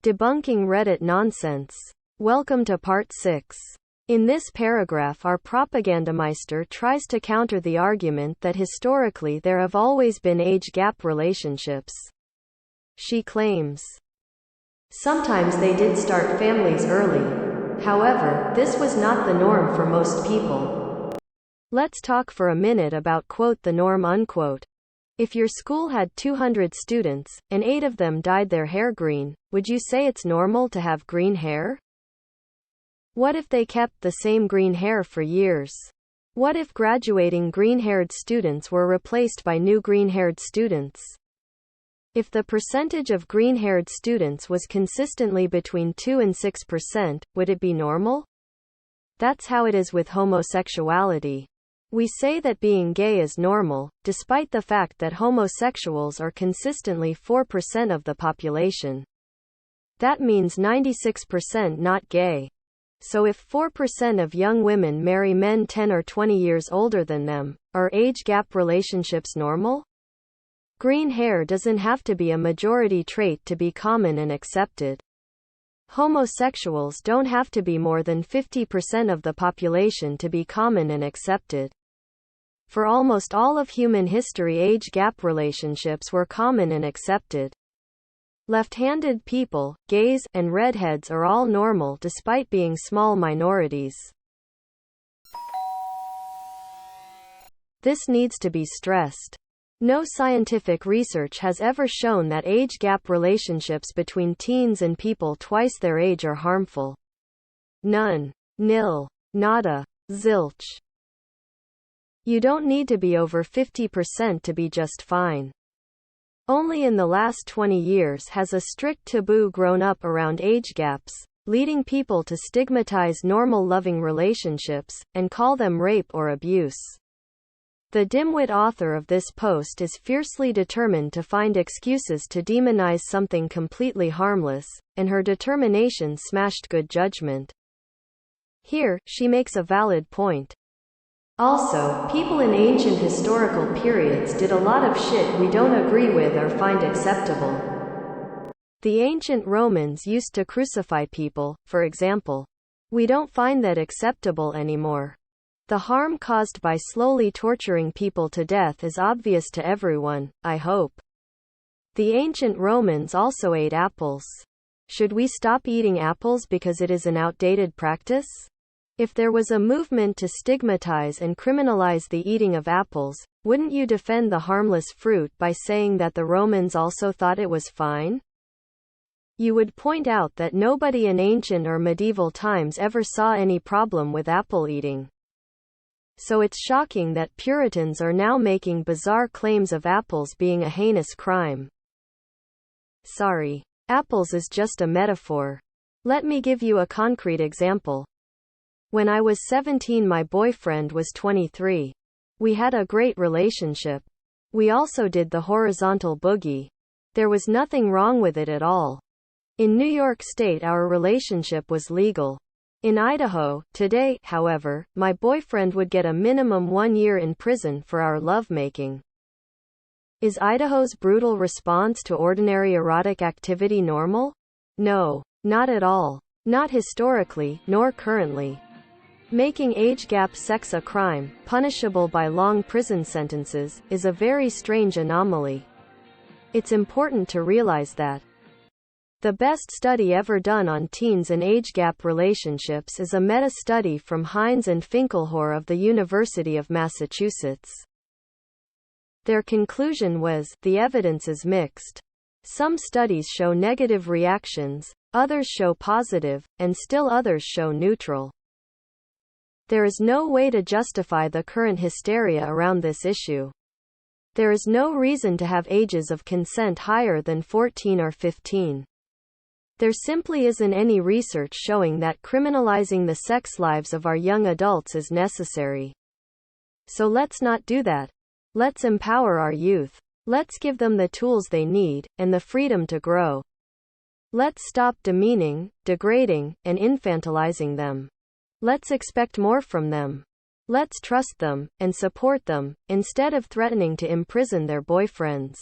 Debunking Reddit Nonsense. Welcome to Part 6. In this paragraph, our propagandameister tries to counter the argument that historically there have always been age gap relationships. She claims, "Sometimes they did start families early. However, this was not the norm for most people." Let's talk for a minute about the norm unquote. If your school had 200 students, and 8 of them dyed their hair green, would you say it's normal to have green hair? What if they kept the same green hair for years? What if graduating green-haired students were replaced by new green-haired students? If the percentage of green-haired students was consistently between 2 and 6%, would it be normal? That's how it is with homosexuality. We say that being gay is normal, despite the fact that homosexuals are consistently 4% of the population. That means 96% not gay. So if 4% of young women marry men 10 or 20 years older than them, are age gap relationships normal? Green hair doesn't have to be a majority trait to be common and accepted. Homosexuals don't have to be more than 50% of the population to be common and accepted. For almost all of human history, age gap relationships were common and accepted. Left-handed people, gays, and redheads are all normal despite being small minorities. This needs to be stressed. No scientific research has ever shown that age gap relationships between teens and people twice their age are harmful. None. Nil. Nada. Zilch. You don't need to be over 50% to be just fine. Only in the last 20 years has a strict taboo grown up around age gaps, leading people to stigmatize normal loving relationships, and call them rape or abuse. The dimwit author of this post is fiercely determined to find excuses to demonize something completely harmless, and her determination smashed good judgment. Here, she makes a valid point. Also, people in ancient historical periods did a lot of shit we don't agree with or find acceptable. The ancient Romans used to crucify people, for example. We don't find that acceptable anymore. The harm caused by slowly torturing people to death is obvious to everyone, I hope. The ancient Romans also ate apples. Should we stop eating apples because it is an outdated practice? If there was a movement to stigmatize and criminalize the eating of apples, wouldn't you defend the harmless fruit by saying that the Romans also thought it was fine? You would point out that nobody in ancient or medieval times ever saw any problem with apple eating. So it's shocking that Puritans are now making bizarre claims of apples being a heinous crime. Sorry. Apples is just a metaphor. Let me give you a concrete example. When I was 17, my boyfriend was 23. We had a great relationship. We also did the horizontal boogie. There was nothing wrong with it at all. In New York State, our relationship was legal. In Idaho, today, however, my boyfriend would get a minimum 1 year in prison for our lovemaking. Is Idaho's brutal response to ordinary erotic activity normal? No, not at all. Not historically, nor currently. Making age gap sex a crime, punishable by long prison sentences, is a very strange anomaly. It's important to realize that. The best study ever done on teens and age gap relationships is a meta-study from Hines and Finkelhor of the University of Massachusetts. Their conclusion was, the evidence is mixed. Some studies show negative reactions, others show positive, and still others show neutral. There is no way to justify the current hysteria around this issue. There is no reason to have ages of consent higher than 14 or 15. There simply isn't any research showing that criminalizing the sex lives of our young adults is necessary. So let's not do that. Let's empower our youth. Let's give them the tools they need, and the freedom to grow. Let's stop demeaning, degrading, and infantilizing them. Let's expect more from them. Let's trust them, and support them, instead of threatening to imprison their boyfriends.